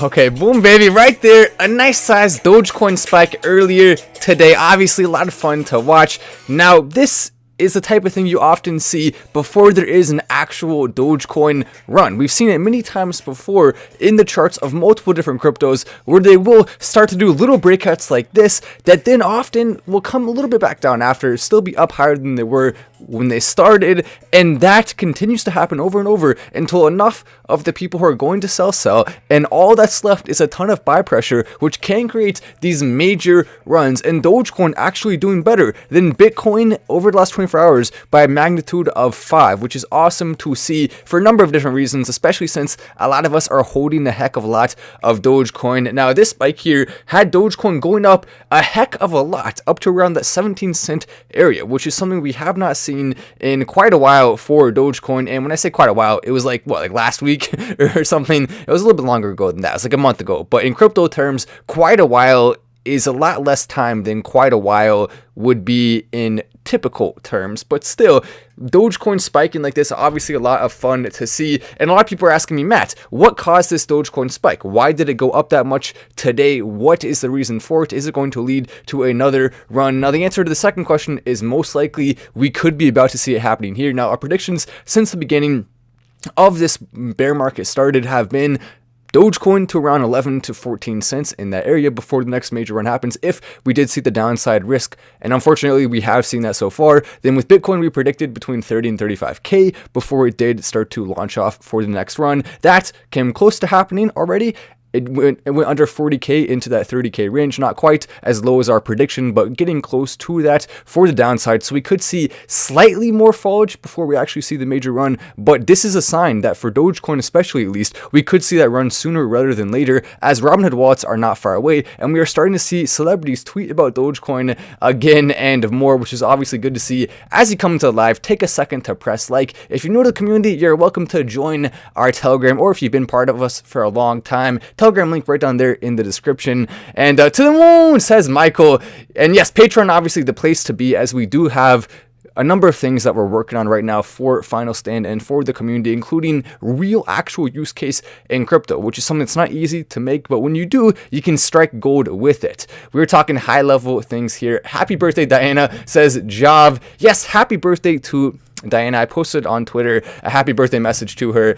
Okay, boom, baby, right there. A nice size Dogecoin spike earlier today. Obviously, a lot of fun to watch. Now, this is the type of thing you often see before there is an actual Dogecoin run. We've seen it many times before in the charts of multiple different cryptos where they will start to do little breakouts like this that then often will come a little bit back down after, still be up higher than they were when they started, and that continues to happen over and over until enough of the people who are going to sell, and all that's left is a ton of buy pressure, which can create these major runs, and Dogecoin actually doing better than Bitcoin over the last 24 hours by a magnitude of 5, which is awesome to see for a number of different reasons, especially since a lot of us are holding a heck of a lot of Dogecoin. Now, this spike here had Dogecoin going up a heck of a lot, up to around that 17-cent area, which is something we have not seen in quite a while for Dogecoin. And when I say quite a while, it was like last week or something. It was a little bit longer ago than that. It was like a month ago. But in crypto terms, quite a while is a lot less time than quite a while would be in typical terms. But still, Dogecoin spiking like this, obviously a lot of fun to see. And a lot of people are asking me, Matt, what caused this Dogecoin spike? Why did it go up that much today? What is the reason for it? Is it going to lead to another run? Now, the answer to the second question is most likely we could be about to see it happening here. Now, our predictions since the beginning of this bear market started have been Dogecoin to around 11 to 14 cents in that area before the next major run happens, if we did see the downside risk. And unfortunately, we have seen that so far. Then with Bitcoin, we predicted between 30 and 35K before it did start to launch off for the next run. That came close to happening already. It went under 40K into that 30K range, not quite as low as our prediction, but getting close to that for the downside. So we could see slightly more fallage before we actually see the major run. But this is a sign that for Dogecoin especially, at least, we could see that run sooner rather than later, as Robinhood wallets are not far away. And we are starting to see celebrities tweet about Dogecoin again and more, which is obviously good to see. As you come into the live, take a second to press like. If you're new to the community, you're welcome to join our Telegram, or if you've been part of us for a long time, Telegram link right down there in the description. And to the moon, says Michael. And yes, Patreon obviously the place to be, as we do have a number of things that we're working on right now for Final Stand and for the community, including real actual use case in crypto, which is something that's not easy to make, but when you do, you can strike gold with it. We were talking high level things here. Happy birthday, Diana, says Jav. Yes, happy birthday to Diana. I posted on Twitter a happy birthday message to her.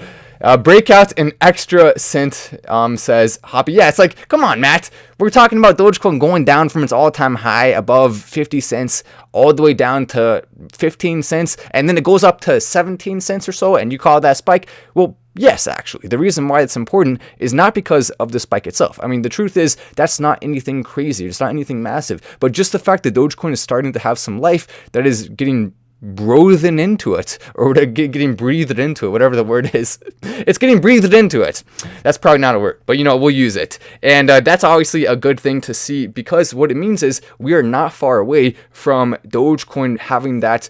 Breakout an extra cent, says Hoppy. Yeah, it's like, come on, Matt. We're talking about Dogecoin going down from its all-time high above 50 cents all the way down to 15 cents, and then it goes up to 17 cents or so, and you call that spike? Well, yes, actually. The reason why it's important is not because of the spike itself. I mean, the truth is that's not anything crazy. It's not anything massive. But just the fact that Dogecoin is starting to have some life that is getting breathed into it, or getting breathed into it, whatever the word is. It's getting breathed into it. That's probably not a word, but we'll use it. And that's obviously a good thing to see, because what it means is we are not far away from Dogecoin having that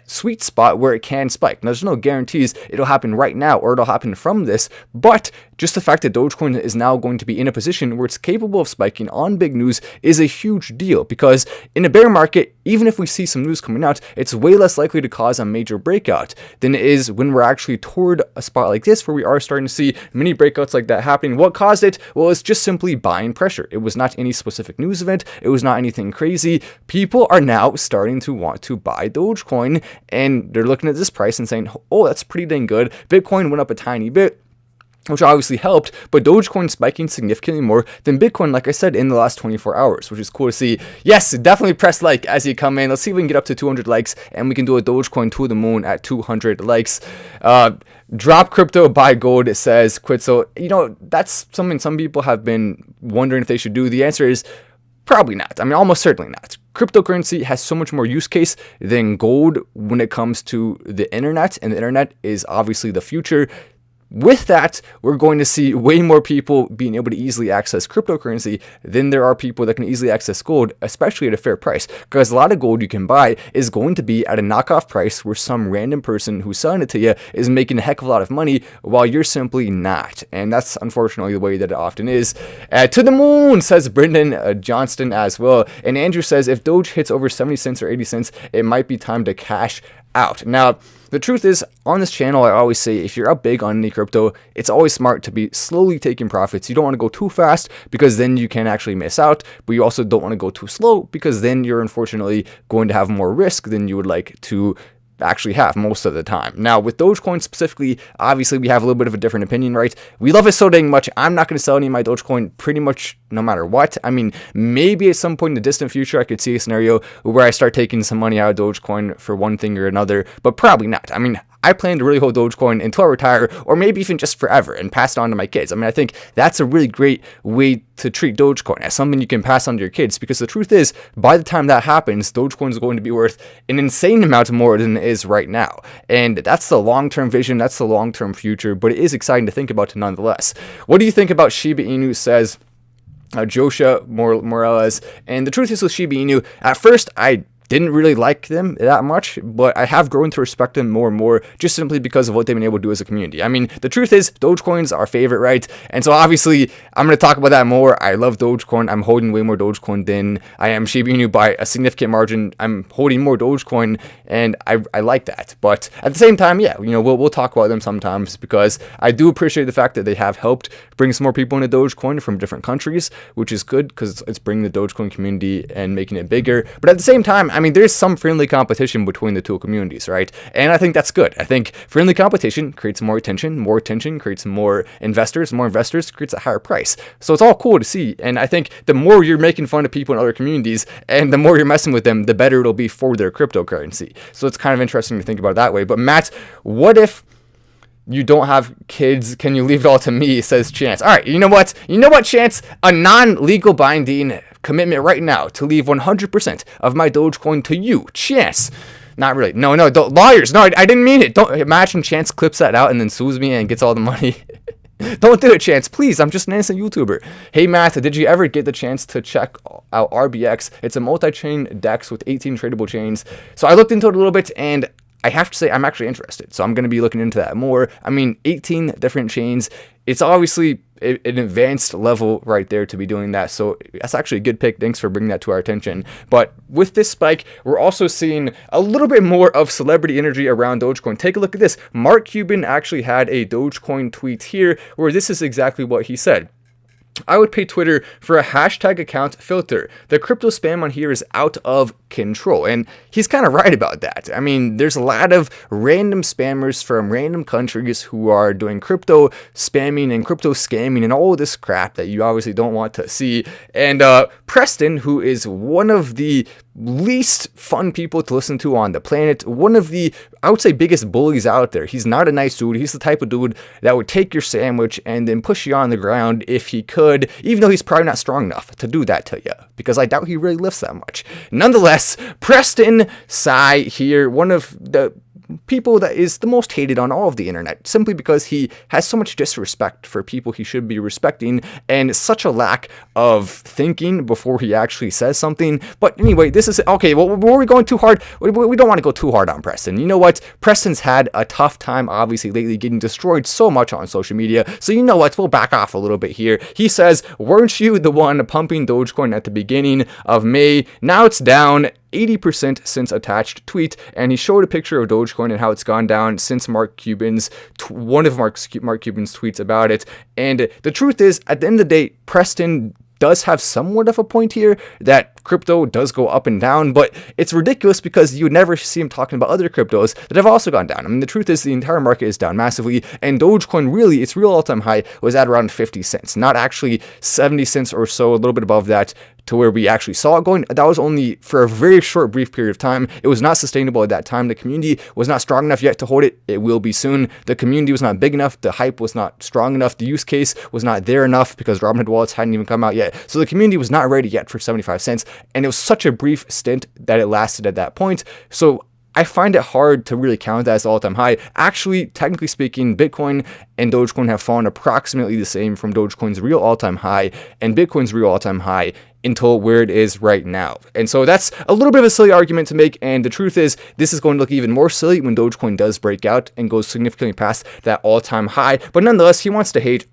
sweet spot where it can spike. Now, there's no guarantees it'll happen right now or it'll happen from this, but just the fact that Dogecoin is now going to be in a position where it's capable of spiking on big news is a huge deal, because in a bear market, even if we see some news coming out, it's way less likely to cause a major breakout than it is when we're actually toward a spot like this, where we are starting to see many breakouts like that happening. What caused it? Well, it's just simply buying pressure. It was not any specific news event. It was not anything crazy. People are now starting to want to buy Dogecoin, and they're looking at this price and saying, oh, that's pretty dang good. Bitcoin went up a tiny bit, which obviously helped, but Dogecoin spiking significantly more than Bitcoin, like I said, in the last 24 hours, which is cool to see. Yes, definitely press like as you come in. Let's see if we can get up to 200 likes, and we can do a Dogecoin to the moon at 200 likes. Drop crypto, buy gold, it says Quitzel. That's something some people have been wondering if they should do. The answer is probably not. I mean, almost certainly not. Cryptocurrency has so much more use case than gold when it comes to the internet, and the internet is obviously the future. With that, we're going to see way more people being able to easily access cryptocurrency than there are people that can easily access gold, especially at a fair price. Because a lot of gold you can buy is going to be at a knockoff price where some random person who's selling it to you is making a heck of a lot of money while you're simply not. And that's unfortunately the way that it often is. To the moon, says Brendan Johnston as well. And Andrew says, if Doge hits over 70 cents or 80 cents, it might be time to cash out. Now, the truth is, on this channel, I always say if you're up big on any crypto, it's always smart to be slowly taking profits. You don't want to go too fast because then you can actually miss out, but you also don't want to go too slow because then you're unfortunately going to have more risk than you would like to actually have most of the time. Now, with Dogecoin specifically, obviously we have a little bit of a different opinion, right? We love it so dang much. I'm not going to sell any of my Dogecoin pretty much no matter what. I mean, maybe at some point in the distant future, I could see a scenario where I start taking some money out of Dogecoin for one thing or another, but probably not. I mean, I plan to really hold Dogecoin until I retire, or maybe even just forever, and pass it on to my kids. I mean, I think that's a really great way to treat Dogecoin, as something you can pass on to your kids, because the truth is, by the time that happens, Dogecoin is going to be worth an insane amount more than it is right now. And that's the long-term vision, that's the long-term future, but it is exciting to think about nonetheless. What do you think about Shiba Inu, says Joshua Morales? And the truth is, with Shiba Inu, at first, I didn't really like them that much, but I have grown to respect them more and more just simply because of what they've been able to do as a community. I mean, the truth is, Dogecoin's our favorite, right? And so obviously, I'm going to talk about that more. I love Dogecoin. I'm holding way more Dogecoin than I am Shiba Inu by a significant margin. I'm holding more Dogecoin, and I like that. But at the same time, yeah, you know, we'll talk about them sometimes because I do appreciate the fact that they have helped bring some more people into Dogecoin from different countries, which is good because it's bringing the Dogecoin community and making it bigger. But at the same time, I mean, there's some friendly competition between the two communities, right? And I think that's good. I think friendly competition creates more attention creates more investors creates a higher price. So it's all cool to see. And I think the more you're making fun of people in other communities and the more you're messing with them, the better it'll be for their cryptocurrency. So it's kind of interesting to think about it that way. But Matt, what if you don't have kids? Can you leave it all to me, says Chance. All right, you know what, Chance? A non-legal binding commitment right now to leave 100% of my Dogecoin to you, Chance. Not really. No, lawyers. No, I didn't mean it. Don't imagine Chance clips that out and then sues me and gets all the money. Don't do it, Chance. Please, I'm just an innocent YouTuber. Hey, Matt, did you ever get the chance to check out RBX? It's a multi-chain DEX with 18 tradable chains. So I looked into it a little bit, and I have to say I'm actually interested. So I'm going to be looking into that more. I mean, 18 different chains. It's obviously an advanced level right there to be doing that. So that's actually a good pick. Thanks for bringing that to our attention. But with this spike, we're also seeing a little bit more of celebrity energy around Dogecoin. Take a look at this. Mark Cuban actually had a Dogecoin tweet here where this is exactly what he said. I would pay Twitter for a hashtag account filter. The crypto spam on here is out of control. And he's kind of right about that. I mean, there's a lot of random spammers from random countries who are doing crypto spamming and crypto scamming and all this crap that you obviously don't want to see. And Preston, who is one of the least fun people to listen to on the planet, one of the, I would say, biggest bullies out there. He's not a nice dude. He's the type of dude that would take your sandwich and then push you on the ground if he could, even though he's probably not strong enough to do that to you, because I doubt he really lifts that much. Nonetheless, Preston Sai here, one of the people that is the most hated on all of the internet, simply because he has so much disrespect for people he should be respecting and such a lack of thinking before he actually says something. But anyway, this is okay. Well, were we going too hard? We don't want to go too hard on Preston. You know what? Preston's had a tough time, obviously, lately, getting destroyed so much on social media. So you know what? We'll back off a little bit here. He says, "Weren't you the one pumping Dogecoin at the beginning of May? Now it's down 80% since attached tweet," and he showed a picture of Dogecoin and how it's gone down since Mark Cuban's one of Mark Cuban's tweets about it. And the truth is, at the end of the day, Preston does have somewhat of a point here that crypto does go up and down, but it's ridiculous because you would never see him talking about other cryptos that have also gone down. I mean, the truth is the entire market is down massively, and Dogecoin really, its real all-time high was at around 50 cents, not actually 70 cents or so, a little bit above that, to where we actually saw it going. That was only for a very short, brief period of time. It was not sustainable at that time. The community was not strong enough yet to hold it. It will be soon. The community was not big enough. The hype was not strong enough. The use case was not there enough because Robinhood wallets hadn't even come out yet. So the community was not ready yet for 75 cents. And it was such a brief stint that it lasted at that point. So I find it hard to really count that as all-time high. Actually, technically speaking, Bitcoin and Dogecoin have fallen approximately the same from Dogecoin's real all-time high and Bitcoin's real all-time high until where it is right now. And so that's a little bit of a silly argument to make, and the truth is this is going to look even more silly when Dogecoin does break out and goes significantly past that all-time high. But nonetheless, he wants to hate.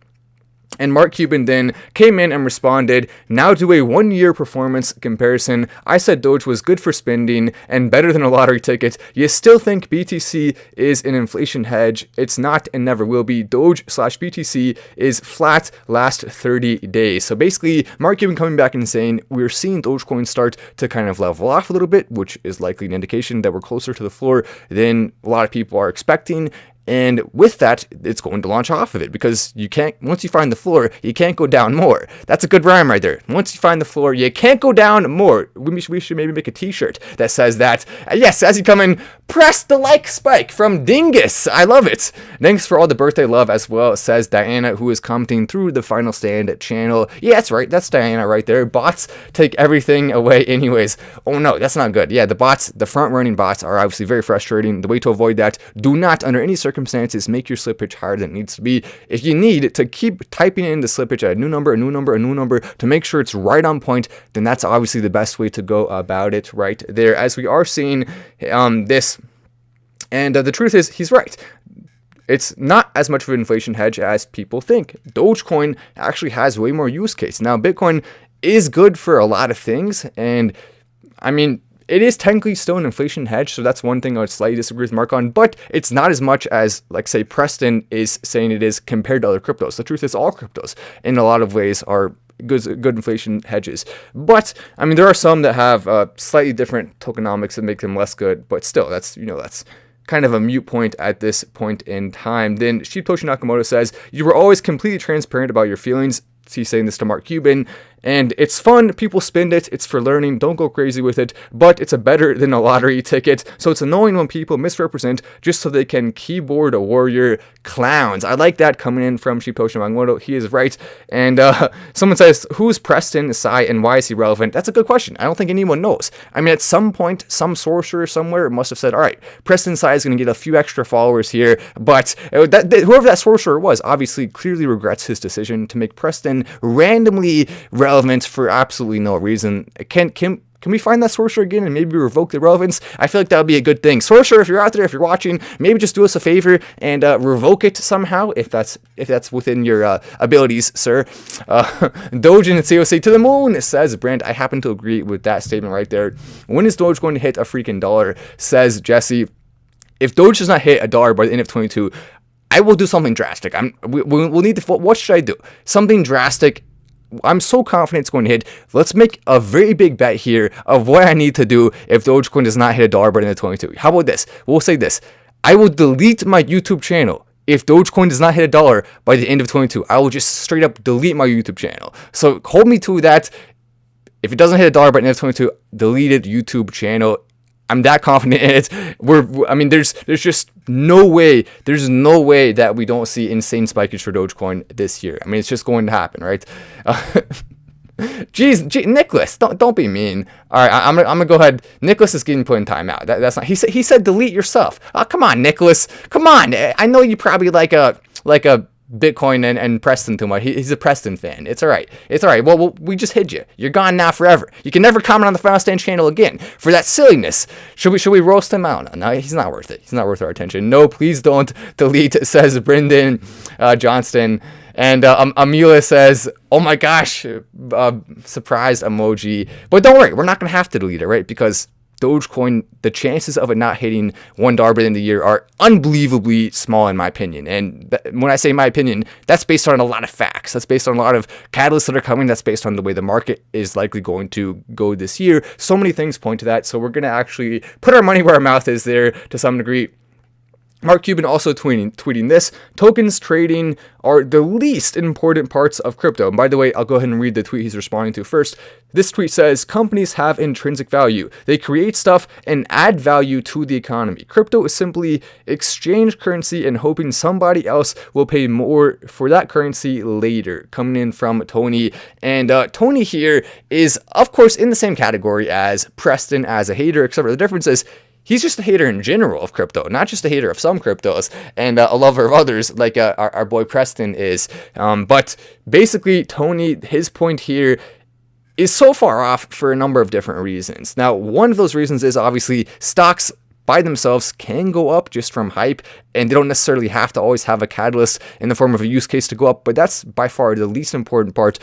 And Mark Cuban then came in and responded, now do a 1-year performance comparison. I said Doge was good for spending and better than a lottery ticket. You still think BTC is an inflation hedge? It's not and never will be. Doge/BTC is flat last 30 days. So basically, Mark Cuban coming back and saying, we're seeing Dogecoin start to kind of level off a little bit, which is likely an indication that we're closer to the floor than a lot of people are expecting. And with that, it's going to launch off of it, because you can't, once you find the floor, you can't go down more. That's a good rhyme right there. Once you find the floor, you can't go down more. We should maybe make a t-shirt that says that. Yes, as you come in, press the like spike from Dingus. I love it. Thanks for all the birthday love as well, says Diana, who is commenting through the Final Stand channel. Yeah, that's right. That's Diana right there. Bots take everything away anyways. Oh no, that's not good. Yeah, the bots, the front-running bots are obviously very frustrating. The way to avoid that, do not, under any circumstances, make your slippage higher than it needs to be. If you need to keep typing in the slippage at a new number to make sure it's right on point, then that's obviously the best way to go about it right there, as we are seeing this. And the truth is, he's right. It's not as much of an inflation hedge as people think. Dogecoin actually has way more use case. Now, Bitcoin is good for a lot of things, and I mean, it is technically still an inflation hedge, so that's one thing I would slightly disagree with Mark on, but it's not as much as, like, say, Preston is saying it is compared to other cryptos. The truth is, all cryptos, in a lot of ways, are good inflation hedges. But, I mean, there are some that have slightly different tokenomics that make them less good, but still, that's kind of a mute point at this point in time. Then Shitoshi Nakamoto says, you were always completely transparent about your feelings. He's saying this to Mark Cuban, and it's fun. People spend it. It's for learning. Don't go crazy with it, but it's a better than a lottery ticket. So it's annoying when people misrepresent just so they can keyboard warrior clowns. I like that coming in from Shitoshi Nakamoto. He is right. And someone says, who's Preston Sai and why is he relevant? That's a good question. I don't think anyone knows. I mean, at some point, some sorcerer somewhere must have said, all right, Preston Sai is going to get a few extra followers here, but whoever that sorcerer was obviously clearly regrets his decision to make Preston randomly relevant for absolutely no reason. Can we find that sorcerer again and maybe revoke the relevance? I feel like that would be a good thing. Sorcerer, if you're out there, if you're watching, maybe just do us a favor and revoke it somehow, if that's within your abilities, sir. Doge and COC to the moon, says Brent. I happen to agree with that statement right there. When is Doge going to hit a freaking dollar? Says Jesse. If Doge does not hit $1 by the end of 22, I will do something drastic. We'll need to. What should I do? Something drastic. I'm so confident it's going to hit. Let's make a very big bet here of what I need to do if Dogecoin does not hit $1 by the end of 22. How about this? We'll say this. I will delete my YouTube channel. If Dogecoin does not hit $1 by the end of 22, I will just straight up delete my YouTube channel. So hold me to that. If it doesn't hit $1 by the end of 22, deleted YouTube channel. I'm that confident in it. There's just no way. There's no way that we don't see insane spikage for Dogecoin this year. I mean, it's just going to happen, right? Jeez, Nicholas, don't be mean. All right, I'm gonna go ahead. Nicholas is getting put in timeout. That's not. He said delete yourself. Oh, come on, Nicholas. Come on. I know you probably like a Bitcoin and Preston too much. He's a Preston fan. It's all right. It's all right. Well, we just hid you. You're gone now forever. You can never comment on the Final Stand channel again for that silliness. Should we roast him out? No, he's not worth it. He's not worth our attention. No, please don't delete, says Brendan Johnston. And Amelia says, oh my gosh, surprise emoji. But don't worry, we're not going to have to delete it, right? Because Dogecoin, the chances of it not hitting $1 by the end of the year are unbelievably small, in my opinion. And when I say my opinion, that's based on a lot of facts. That's based on a lot of catalysts that are coming. That's based on the way the market is likely going to go this year. So many things point to that. So we're going to actually put our money where our mouth is there to some degree. Mark Cuban also tweeting this. Tokens trading are the least important parts of crypto. And by the way, I'll go ahead and read the tweet he's responding to first. This tweet says, companies have intrinsic value. They create stuff and add value to the economy. Crypto is simply exchange currency and hoping somebody else will pay more for that currency later. Coming in from Tony. And Tony here is, of course, in the same category as Preston as a hater, except for the difference is he's just a hater in general of crypto, not just a hater of some cryptos and a lover of others like our boy Preston is. But basically, Tony, his point here is so far off for a number of different reasons. Now, one of those reasons is obviously stocks by themselves can go up just from hype, and they don't necessarily have to always have a catalyst in the form of a use case to go up, but that's by far the least important part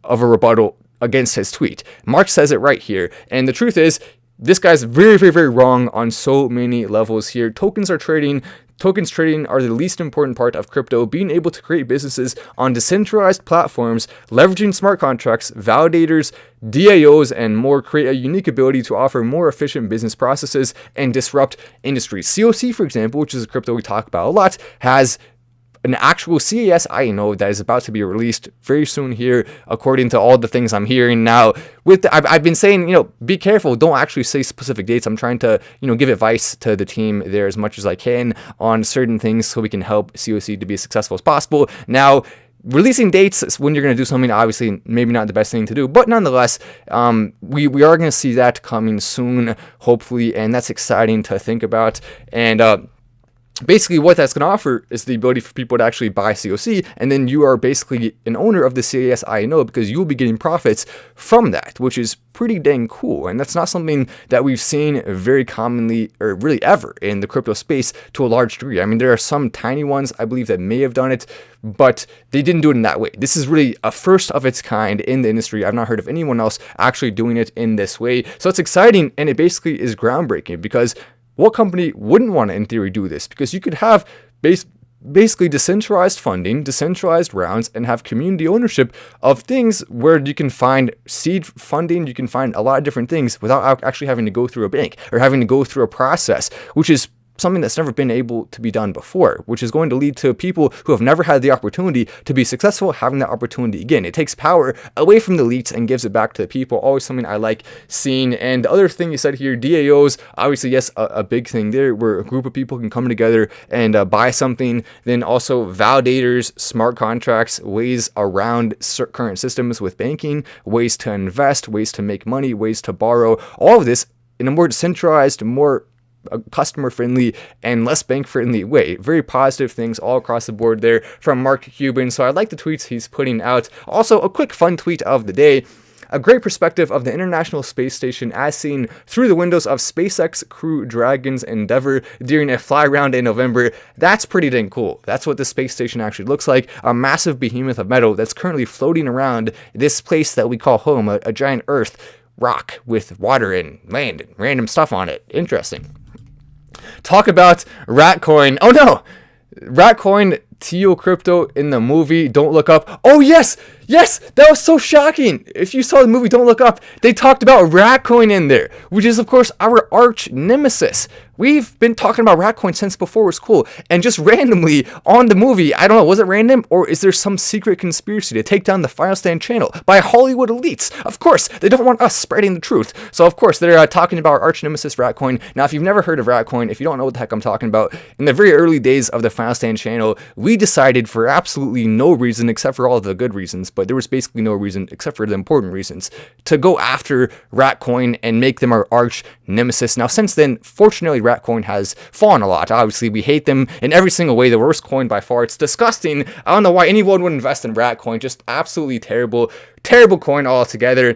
of a rebuttal against his tweet. Mark says it right here, and the truth is, this guy's very, very, very wrong on so many levels here. Tokens trading are the least important part of crypto. Being able to create businesses on decentralized platforms, leveraging smart contracts, validators, DAOs, and more create a unique ability to offer more efficient business processes and disrupt industries. COC, for example, which is a crypto we talk about a lot, has an actual CAS INO that is about to be released very soon here, according to all the things I'm hearing now. I've been saying, be careful, don't actually say specific dates. I'm trying to, give advice to the team there as much as I can on certain things so we can help COC to be as successful as possible. Now, releasing dates when you're going to do something, obviously, maybe not the best thing to do, but nonetheless, we are going to see that coming soon, hopefully, and that's exciting to think about. And basically, what that's going to offer is the ability for people to actually buy COC, and then you are basically an owner of the CAS INO because you will be getting profits from that, which is pretty dang cool. And that's not something that we've seen very commonly or really ever in the crypto space to a large degree. I mean, there are some tiny ones, I believe, that may have done it, but they didn't do it in that way. This is really a first of its kind in the industry. I've not heard of anyone else actually doing it in this way. So it's exciting, and it basically is groundbreaking because what company wouldn't want to, in theory, do this? Because you could have basically decentralized funding, decentralized rounds, and have community ownership of things where you can find seed funding, you can find a lot of different things without actually having to go through a bank or having to go through a process, which is something that's never been able to be done before, which is going to lead to people who have never had the opportunity to be successful having that opportunity again. It takes power away from the elites and gives it back to the people. Always something I like seeing. And the other thing you said here, DAOs, obviously, yes, a big thing there where a group of people can come together and buy something. Then also validators, smart contracts, ways around current systems with banking, ways to invest, ways to make money, ways to borrow, all of this in a more decentralized, more customer-friendly and less bank-friendly way. Very positive things all across the board there from Mark Cuban. So I like the tweets he's putting out. Also, a quick fun tweet of the day. A great perspective of the International Space Station as seen through the windows of SpaceX Crew Dragon's Endeavour during a fly round in November. That's pretty dang cool. That's what the space station actually looks like. A massive behemoth of metal that's currently floating around this place that we call home, a giant Earth rock with water and land and random stuff on it. Interesting. Talk about Ratcoin. Oh no! Ratcoin, Teal crypto in the movie Don't Look Up. Oh yes! Yes! That was so shocking! If you saw the movie Don't Look Up, they talked about Ratcoin in there, which is of course our arch nemesis. We've been talking about Ratcoin since before it was cool, and just randomly on the movie, I don't know, was it random, or is there some secret conspiracy to take down the Final Stand channel by Hollywood elites? Of course, they don't want us spreading the truth, so of course they're talking about our arch nemesis Ratcoin. Now, if you've never heard of Ratcoin, if you don't know what the heck I'm talking about, in the very early days of the Final Stand channel, we decided for absolutely no reason, except for all the good reasons, but there was basically no reason, except for the important reasons, to go after Ratcoin and make them our arch nemesis. Now, since then, fortunately, Ratcoin has fallen a lot. Obviously, we hate them in every single way. The worst coin by far. It's disgusting. I don't know why anyone would invest in Ratcoin. Just absolutely terrible, terrible coin altogether.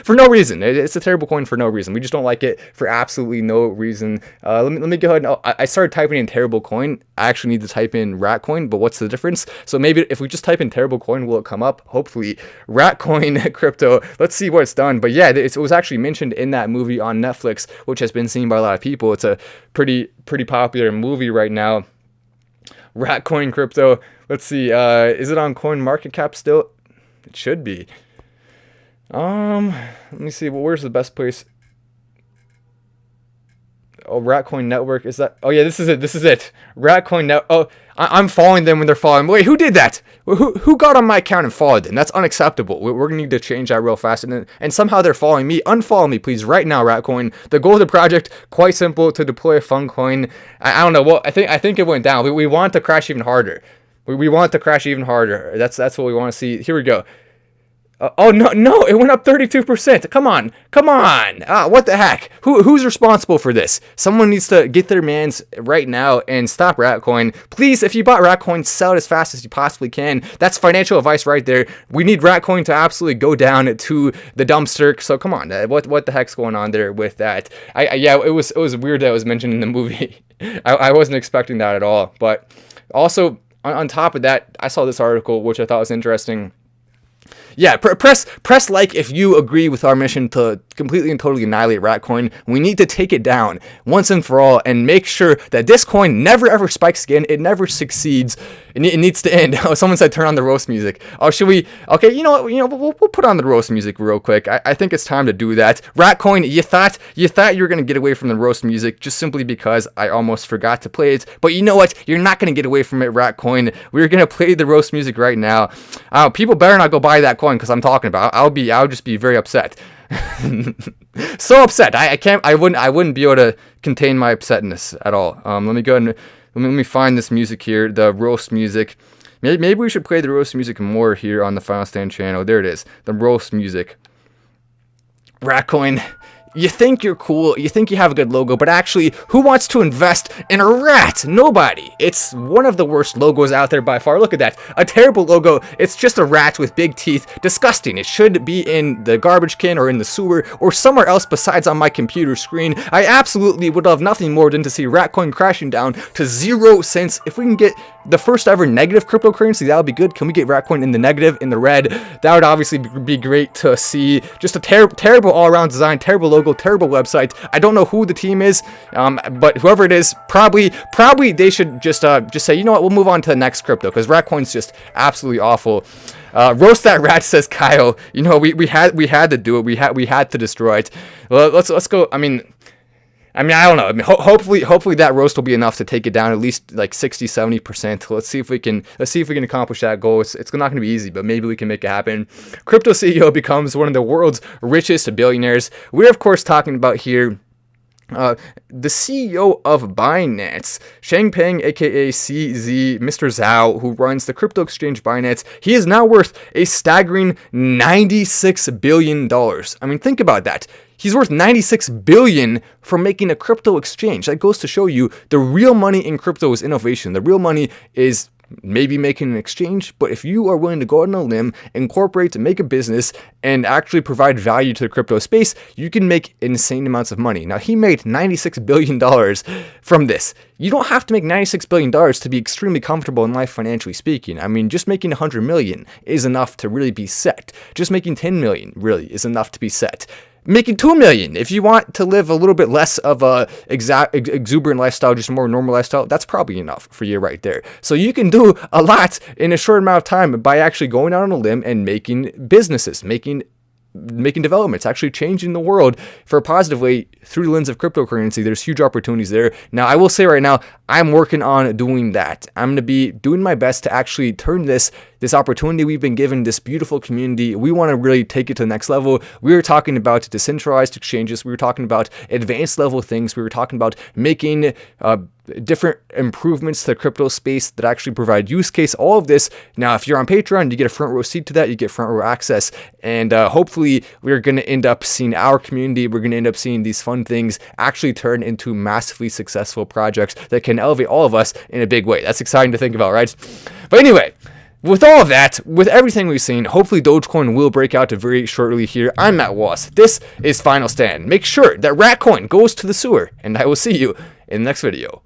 For no reason. It's a terrible coin for no reason. We just don't like it for absolutely no reason. Let me go ahead and I started typing in terrible coin. I actually need to type in Ratcoin, but what's the difference? So maybe if we just type in terrible coin, will it come up? Hopefully. Ratcoin crypto. Let's see what it's done. But yeah, it was actually mentioned in that movie on Netflix, which has been seen by a lot of people. It's a pretty popular movie right now. Ratcoin crypto. Let's see. Is it on CoinMarketCap still? It should be. Let me see. Well, where's the best place? Oh, Ratcoin Network. Is that? Oh yeah, this is it. This is it. Ratcoin Net. Oh, I'm following them when they're following. Wait, who did that? Who got on my account and followed them? That's unacceptable. We're gonna need to change that real fast. And somehow they're following me. Unfollow me, please, right now, Ratcoin. The goal of the project, quite simple: to deploy a fun coin. I don't know. Well, I think it went down. We want to crash even harder. We want to crash even harder. That's what we want to see. Here we go. Oh no, it went up 32%. Come on. What the heck? Who's responsible for this? Someone needs to get their mans right now and stop Ratcoin. Please, if you bought Ratcoin, sell it as fast as you possibly can. That's financial advice right there. We need Ratcoin to absolutely go down to the dumpster. So come on, what the heck's going on there with that? Yeah, it was weird that it was mentioned in the movie. I wasn't expecting that at all. But also on top of that, I saw this article which I thought was interesting. Yeah, press like if you agree with our mission to completely and totally annihilate Ratcoin. We need to take it down once and for all and make sure that this coin never ever spikes again. It never succeeds. It needs to end. Oh, someone said turn on the roast music. Oh, should we? Okay, you know what? We'll put on the roast music real quick. I think it's time to do that. Ratcoin, you thought you were gonna get away from the roast music just simply because I almost forgot to play it. But you know what? You're not gonna get away from it, Ratcoin. We're gonna play the roast music right now. People better not go buy that coin because I'm talking about. I'll just be very upset. So upset. I wouldn't be able to contain my upsetness at all. Let me go and let me find this music here, the roast music. Maybe we should play the roast music more here on the Final Stand channel. There it is, the roast music. Ratcoin, you think you're cool, you think you have a good logo, but actually, who wants to invest in a rat? Nobody. It's one of the worst logos out there by far. Look at that. A terrible logo. It's just a rat with big teeth. Disgusting. It should be in the garbage can or in the sewer or somewhere else besides on my computer screen. I absolutely would love nothing more than to see Ratcoin crashing down to 0 cents. If we can get the first ever negative cryptocurrency, that would be good. Can we get Ratcoin in the negative, in the red? That would obviously be great to see. Just a terrible all-around design, terrible logo, terrible website. I don't know who the team is, but whoever it is, probably they should just say, you know what, we'll move on to the next crypto because Ratcoin's just absolutely awful. Roast that rat, says Kyle. You know, we had to do it. We had to destroy it. Well, let's go. I mean, I don't know. I mean, hopefully that roast will be enough to take it down at least like 60-70%. Let's see if we can accomplish that goal. It's not going to be easy, but maybe we can make it happen. Crypto CEO becomes one of the world's richest billionaires. We're of course talking about here the CEO of Binance, Changpeng, aka CZ, Mr. Zhao, who runs the crypto exchange Binance. He is now worth a staggering $96 billion. I mean, think about that. He's worth $96 billion for making a crypto exchange. That goes to show you the real money in crypto is innovation. The real money is maybe making an exchange, but if you are willing to go out on a limb, incorporate to make a business, and actually provide value to the crypto space, you can make insane amounts of money. Now, he made $96 billion from this. You don't have to make $96 billion to be extremely comfortable in life, financially speaking. I mean, just making $100 million is enough to really be set. Just making $10 million really is enough to be set. Making $2 million, if you want to live a little bit less of a exuberant lifestyle, just a more normal lifestyle, that's probably enough for you right there. So you can do a lot in a short amount of time by actually going out on a limb and making businesses, making developments, actually changing the world for a positive way through the lens of cryptocurrency. There's huge opportunities there. Now, I will say right now, I'm working on doing that. I'm going to be doing my best to actually turn this opportunity we've been given, this beautiful community. We want to really take it to the next level. We were talking about decentralized exchanges. We were talking about advanced level things. We were talking about making different improvements to the crypto space that actually provide use case, all of this. Now, if you're on Patreon, you get a front row seat to that, you get front row access, and hopefully we're going to end up seeing our community, we're going to end up seeing these fun things actually turn into massively successful projects that can elevate all of us in a big way. That's exciting to think about, right? But anyway, with all of that, with everything we've seen, hopefully Dogecoin will break out very shortly here. I'm Matt Wallace. This is Final Stand. Make sure that Ratcoin goes to the sewer, and I will see you in the next video.